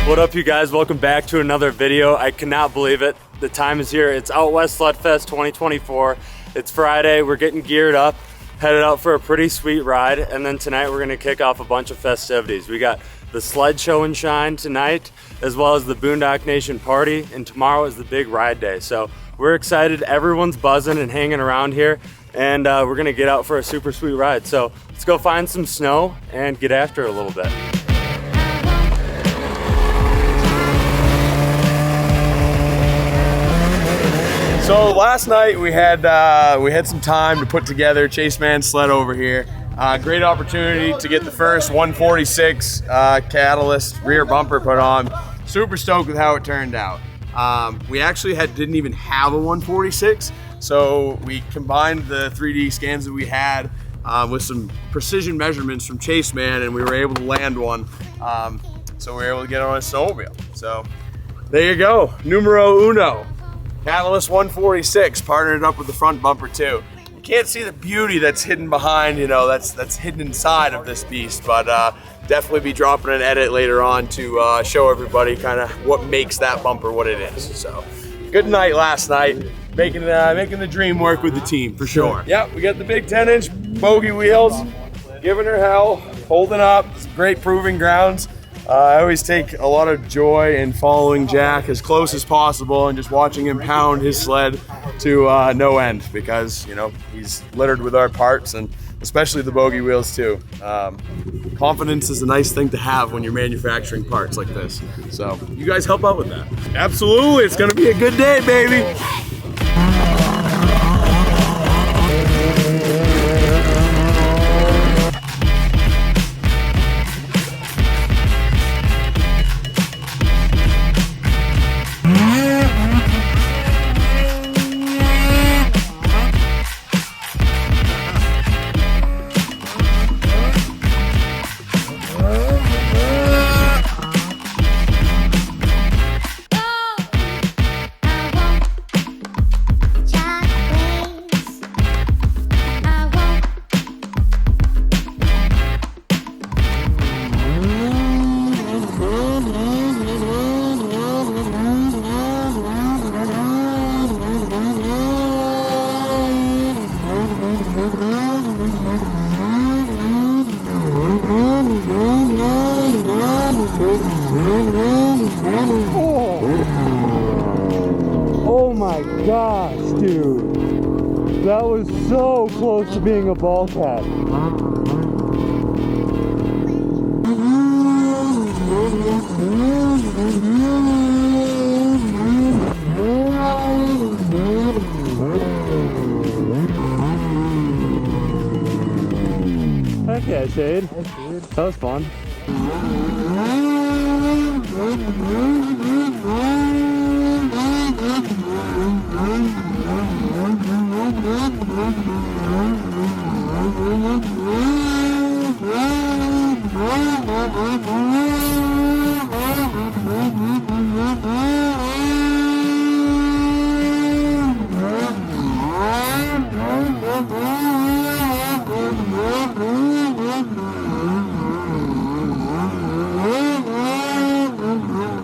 What up, you guys? Welcome back to another video. I cannot believe it. The time is here. It's Out West Sled Fest 2024. It's Friday. We're getting geared up, headed out for a pretty sweet ride, and then tonight we're gonna kick off a bunch of festivities. We got the sled show and shine tonight, as well as the Boondock Nation party, and tomorrow is the big ride day. So we're excited. Everyone's buzzing and hanging around here, and we're gonna get out for a super sweet ride. So let's go find some snow and get after it a little bit. So last night we had some time to put together Chase Man's sled over here. Great opportunity to get the first 146 Catalyst rear bumper put on. Super stoked with how it turned out. We actually didn't even have a 146, so we combined the 3D scans that we had with some precision measurements from Chase Man, and we were able to land one. So we were able to get on a snowmobile. So there you go, numero uno. Catalyst 146, partnered up with the front bumper too. You can't see the beauty that's hidden behind, that's hidden inside of this beast, but definitely be dropping an edit later on to show everybody kind of what makes that bumper what it is. So, good night last night, making the dream work with the team for sure. Yep, we got the big 10-inch bogey wheels, giving her hell, holding up, great proving grounds. I always take a lot of joy in following Jack as close as possible and just watching him pound his sled to no end, because he's littered with our parts, and especially the bogey wheels too. Confidence is a nice thing to have when you're manufacturing parts like this. So you guys help out with that. Absolutely, it's gonna be a good day, baby. Oh my gosh, dude. That was so close to being a ball cat. Heck yeah, Shade. That was fun.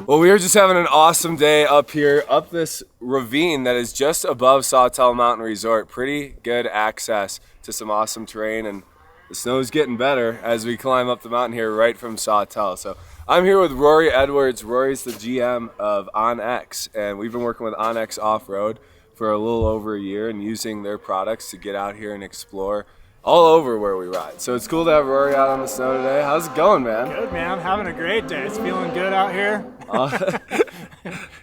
Well, we are just having an awesome day up here, up this ravine that is just above Sawtelle Mountain Resort. Pretty good access to some awesome terrain, and the snow's getting better as we climb up the mountain here right from Sautel. So I'm here with Rory Edwards. Rory's the GM of OnX, and we've been working with OnX Offroad for a little over a year and using their products to get out here and explore all over where we ride. So it's cool to have Rory out on the snow today. How's it going, man? Good, man. I'm having a great day. It's feeling good out here.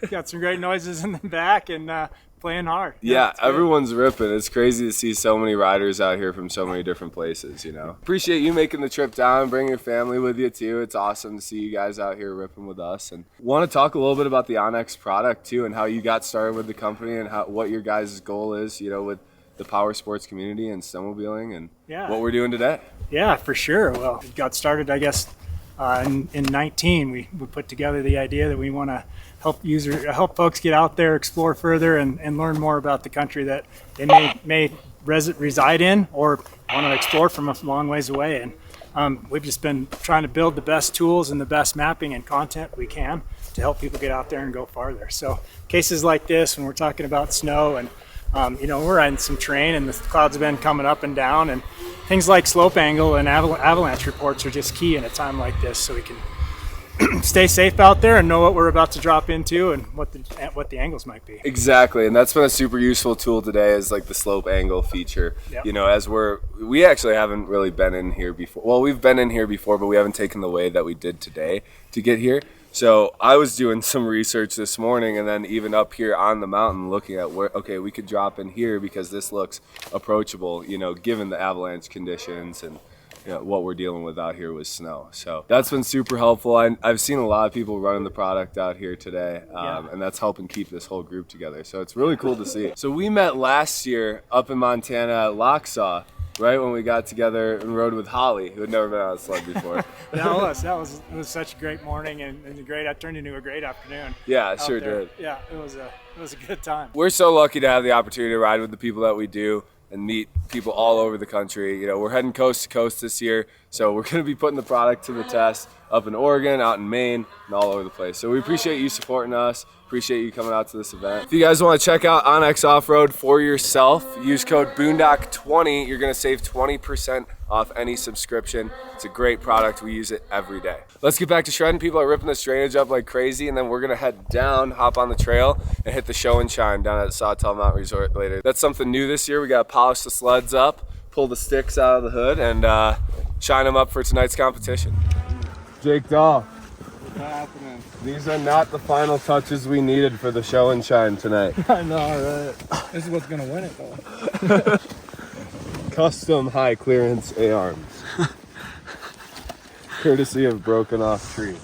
Got some great noises in the back and playing hard. Yeah, everyone's ripping. It's crazy to see so many riders out here from so many different places, Appreciate you making the trip down, bringing your family with you too. It's awesome to see you guys out here ripping with us. And want to talk a little bit about the OnX product too, and how you got started with the company, and what your guys' goal is, with the power sports community and snowmobiling, and what we're doing today. Yeah, for sure. Well, it got started, I guess, in 19. We put together the idea that we want to help folks get out there, explore further, and learn more about the country that they may reside in or want to explore from a long ways away. And we've just been trying to build the best tools and the best mapping and content we can to help people get out there and go farther. So cases like this, when we're talking about snow and we're riding some terrain and the clouds have been coming up and down, and things like slope angle and avalanche reports are just key in a time like this, so we can stay safe out there and know what we're about to drop into and what the angles might be. Exactly, and that's been a super useful tool today, is like the slope angle feature. Yep. You know, as we actually haven't really been in here before. Well, we've been in here before, but we haven't taken the way that we did today to get here. So I was doing some research this morning, and then even up here on the mountain looking at where, okay, we could drop in here because this looks approachable, you know, given the avalanche conditions and what we're dealing with out here with snow. So that's been super helpful. I've seen a lot of people running the product out here today, and that's helping keep this whole group together. So it's really cool to see. So we met last year up in Montana at Locksaw, right when we got together and rode with Holly, who had never been on a sled before. It was such a great morning and it turned into a great afternoon. Yeah, it sure did. Yeah, it was a good time. We're so lucky to have the opportunity to ride with the people that we do and meet people all over the country. You know, we're heading coast to coast this year, so we're going to be putting the product to the test up in Oregon, out in Maine, and all over the place. So we appreciate you supporting us. Appreciate you coming out to this event. If you guys want to check out Onyx Off-Road for yourself, use code Boondock20. You're going to save 20% off any subscription. It's a great product. We use it every day. Let's get back to shredding. People are ripping this drainage up like crazy, and then we're going to head down, hop on the trail, and hit the show and shine down at Sawtelle Mountain Resort later. That's something new this year. We got to polish the sleds up, pull the sticks out of the hood, and shine them up for tonight's competition. Jake Dahl. What's happening? These are not the final touches we needed for the show and shine tonight. I know, right? This is what's gonna win it, though. Custom high clearance A-arms. Courtesy of Broken Off Tree.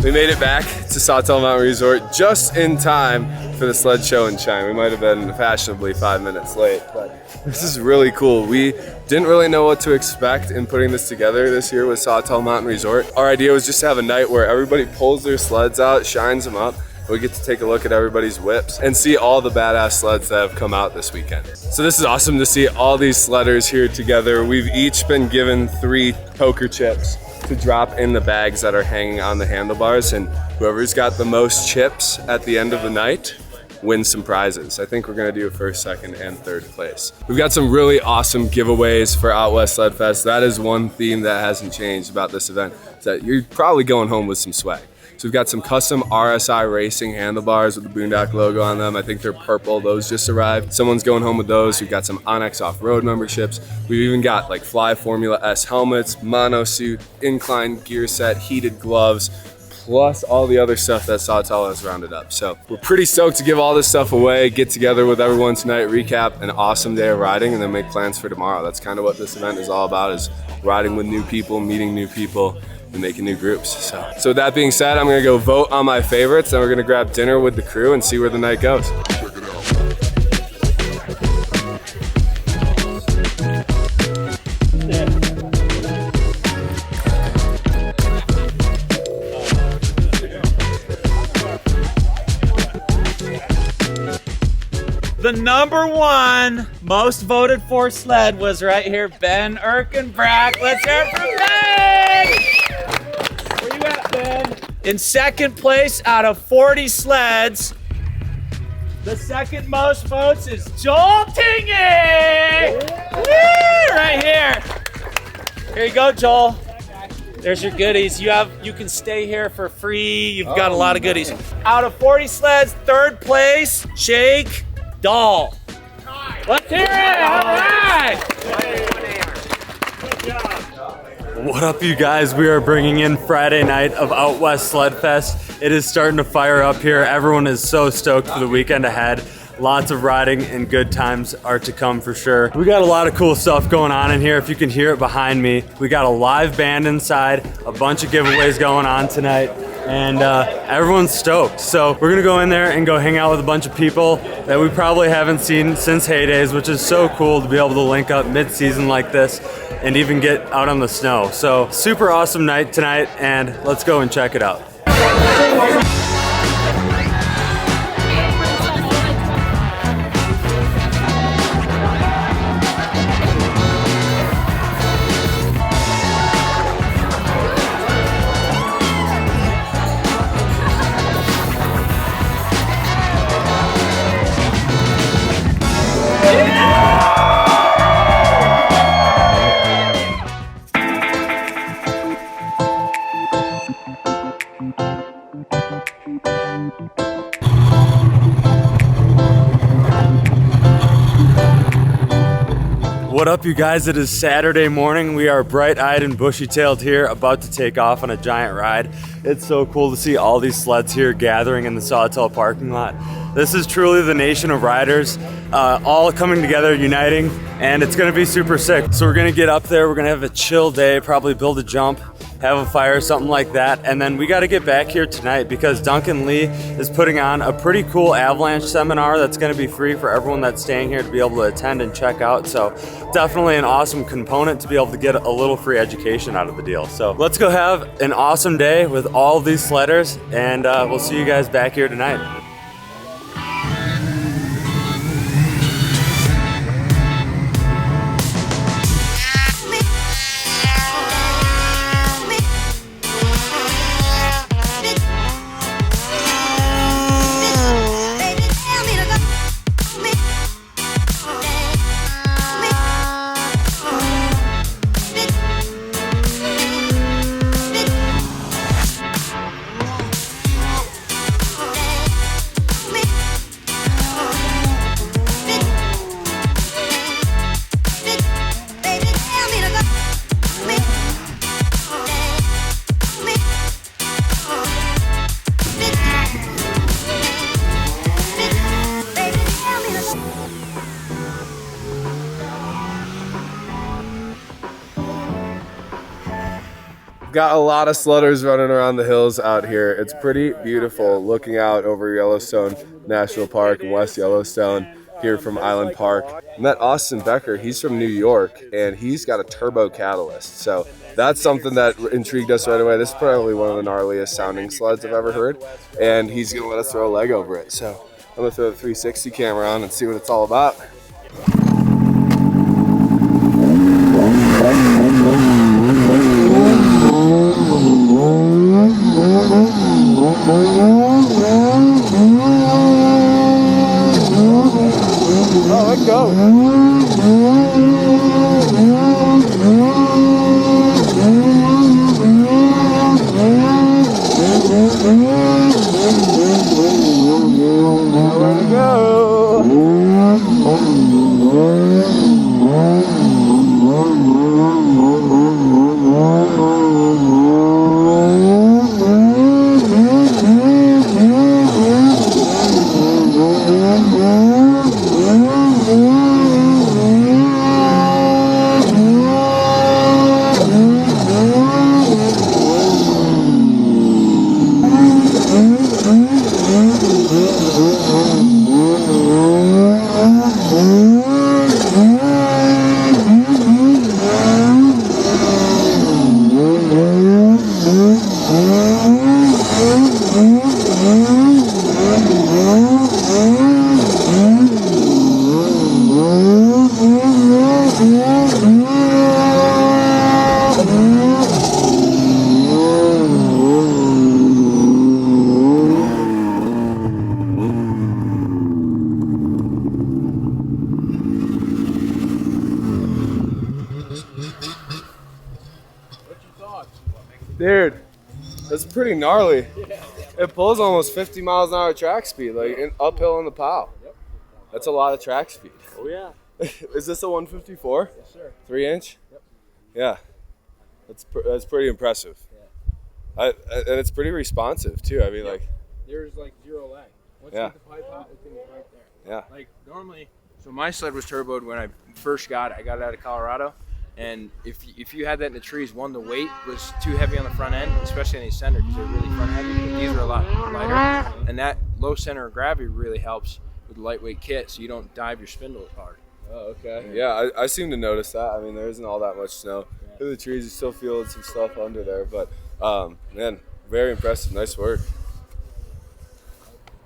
We made it back to Sawtelle Mountain Resort just in time for the sled show and shine. We might have been fashionably 5 minutes late, but this is really cool. We didn't really know what to expect in putting this together this year with Sawtelle Mountain Resort. Our idea was just to have a night where everybody pulls their sleds out, shines them up. We get to take a look at everybody's whips and see all the badass sleds that have come out this weekend. So this is awesome to see all these sledders here together. We've each been given 3 poker chips to drop in the bags that are hanging on the handlebars, and whoever's got the most chips at the end of the night wins some prizes. I think we're gonna do a first, second, and third place. We've got some really awesome giveaways for Out West Sled Fest. That is one theme that hasn't changed about this event, is that you're probably going home with some swag. So we've got some custom RSI Racing handlebars with the Boondock logo on them. I think they're purple. Those just arrived. Someone's going home with those. We've got some Onyx Off-Road memberships. We've even got like Fly Formula S helmets, mono suit, incline gear set, heated gloves, plus all the other stuff that Sautel has rounded up. So we're pretty stoked to give all this stuff away, get together with everyone tonight, recap an awesome day of riding, and then make plans for tomorrow. That's kind of what this event is all about, is riding with new people, meeting new people, and making new groups. So with that being said, I'm gonna go vote on my favorites, then we're gonna grab dinner with the crew and see where the night goes. The #1 most voted for sled was right here, Ben Erkenbrack. Let's hear it for Ben! Where you at, Ben? In second place out of 40 sleds, the second most votes is Joel Tingy! Woo! Right here. Here you go, Joel. There's your goodies. You can stay here for free. You've got a lot of goodies. Out of 40 sleds, third place, Jake Dahl. Let's hear it! All right! What up, you guys? We are bringing in Friday night of Out West Sled Fest. It is starting to fire up here. Everyone is so stoked for the weekend ahead. Lots of riding and good times are to come for sure. We got a lot of cool stuff going on in here. If you can hear it behind me, we got a live band inside, a bunch of giveaways going on tonight, and everyone's stoked. So we're gonna go in there and go hang out with a bunch of people that we probably haven't seen since heydays, which is so cool to be able to link up mid-season like this and even get out on the snow. So super awesome night tonight, and let's go and check it out. What up, you guys? It is Saturday morning. We are bright-eyed and bushy-tailed here, about to take off on a giant ride. It's so cool to see all these sleds here gathering in the Sautel parking lot. This is truly the nation of riders, all coming together, uniting, and it's gonna be super sick. So we're gonna get up there, we're gonna have a chill day, probably build a jump, have a fire, something like that. And then we gotta get back here tonight because Duncan Lee is putting on a pretty cool Avalanche seminar that's gonna be free for everyone that's staying here to be able to attend and check out. So definitely an awesome component to be able to get a little free education out of the deal. So let's go have an awesome day with all these sledders, and we'll see you guys back here tonight. Got a lot of sledders running around the hills out here. It's pretty beautiful looking out over Yellowstone National Park and West Yellowstone here from Island Park. Met Austin Becker. He's from New York and he's got a turbo catalyst. So that's something that intrigued us right away. This is probably one of the gnarliest sounding sleds I've ever heard. And he's gonna let us throw a leg over it. So I'm gonna throw the 360 camera on and see what it's all about. Oh, it goes. There we go. Dude, that's pretty gnarly. It pulls almost 50 miles an hour track speed, like uphill in the POW. That's a lot of track speed. Oh yeah. Is this a 154? Yes, sir. 3-inch? Yep. Yeah. That's pretty impressive. Yeah. And it's pretty responsive too. I mean, like. There's like zero lag. Once Yeah. you get the pipe out, it's right there. Yeah. Like normally, so my sled was turboed when I first got it. I got it out of Colorado, and if you had that in the trees, one, the weight was too heavy on the front end, especially on these center because they're really front heavy. But these are a lot lighter, and that low center of gravity really helps with the lightweight kit, so you don't dive your spindle as hard. Oh, okay. Yeah, I seem to notice that. I mean, there isn't all that much snow. Through the trees, you still feeling some stuff under there, but man, very impressive. Nice work.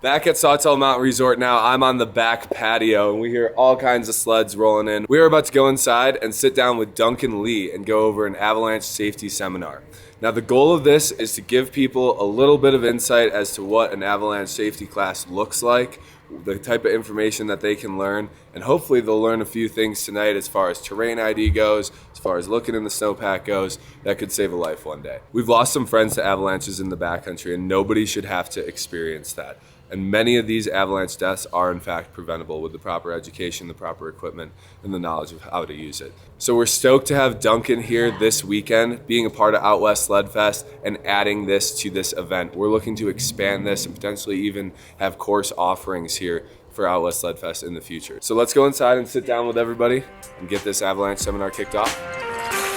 Back at Sawtelle Mountain Resort now, I'm on the back patio and we hear all kinds of sleds rolling in. We are about to go inside and sit down with Duncan Lee and go over an avalanche safety seminar. Now the goal of this is to give people a little bit of insight as to what an avalanche safety class looks like, the type of information that they can learn, and hopefully they'll learn a few things tonight as far as terrain ID goes, as far as looking in the snowpack goes, that could save a life one day. We've lost some friends to avalanches in the backcountry and nobody should have to experience that. And many of these avalanche deaths are in fact preventable with the proper education, the proper equipment, and the knowledge of how to use it. So we're stoked to have Duncan here this weekend, being a part of Out West Sled Fest and adding this to this event. We're looking to expand this and potentially even have course offerings here for Out West Sled Fest in the future. So let's go inside and sit down with everybody and get this avalanche seminar kicked off.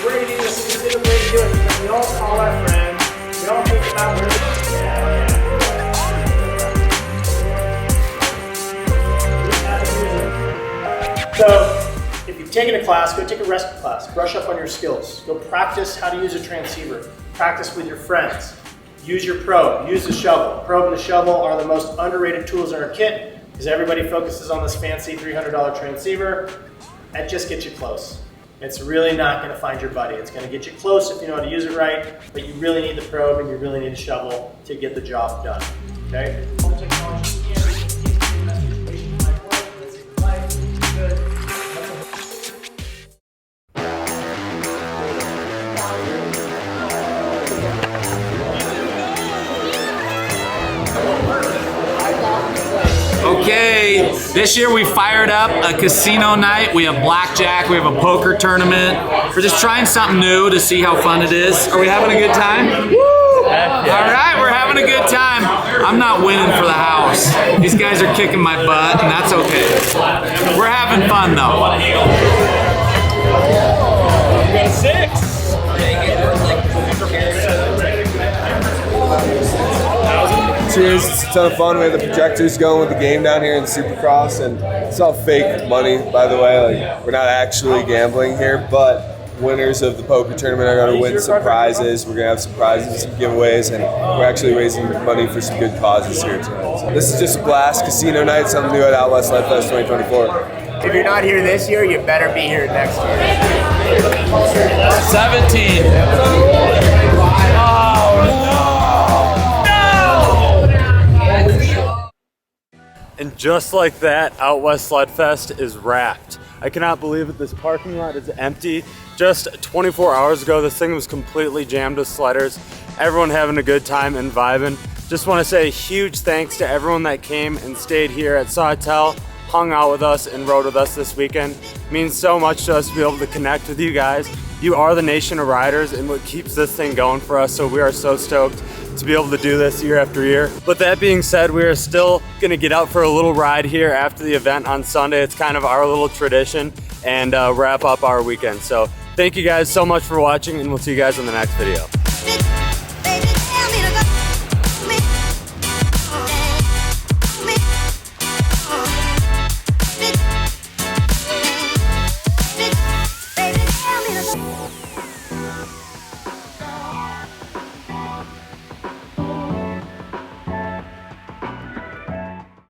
We're going to do this specific way to do it because we all call our friends. We all think about where So, if you've taken a class, go take a rescue class. Brush up on your skills. Go practice how to use a transceiver. Practice with your friends. Use your probe. Use the shovel. Probe and the shovel are the most underrated tools in our kit because everybody focuses on this fancy $300 transceiver. That just gets you close. It's really not going to find your buddy. It's going to get you close if you know how to use it right, but you really need the probe and you really need a shovel to get the job done. Okay? Okay, this year we fired up a casino night. We have blackjack, we have a poker tournament. We're just trying something new to see how fun it is. Are we having a good time? Woo! All right, we're having a good time. I'm not winning for the house. These guys are kicking my butt, and that's okay. We're having fun though. Cheers, it's a ton of fun. We had the projectors going with the game down here in Supercross, and it's all fake money, by the way. Like, we're not actually gambling here, but winners of the poker tournament are going to win some prizes. We're going to have some prizes, some giveaways, and we're actually raising money for some good causes here tonight. So this is just a blast. Casino night, something new at Out West Sled Fest 2024. If you're not here this year, you better be here next year. 17. And just like that, Out West Sled Fest is wrapped. I cannot believe it, this parking lot is empty. Just 24 hours ago, this thing was completely jammed with sledders. Everyone having a good time and vibing. Just want to say a huge thanks to everyone that came and stayed here at Sautel, hung out with us and rode with us this weekend. It means so much to us to be able to connect with you guys. You are the nation of riders and what keeps this thing going for us, so we are so stoked to be able to do this year after year. But that being said, we are still gonna get out for a little ride here after the event on Sunday. It's kind of our little tradition, and wrap up our weekend. So thank you guys so much for watching, and we'll see you guys in the next video.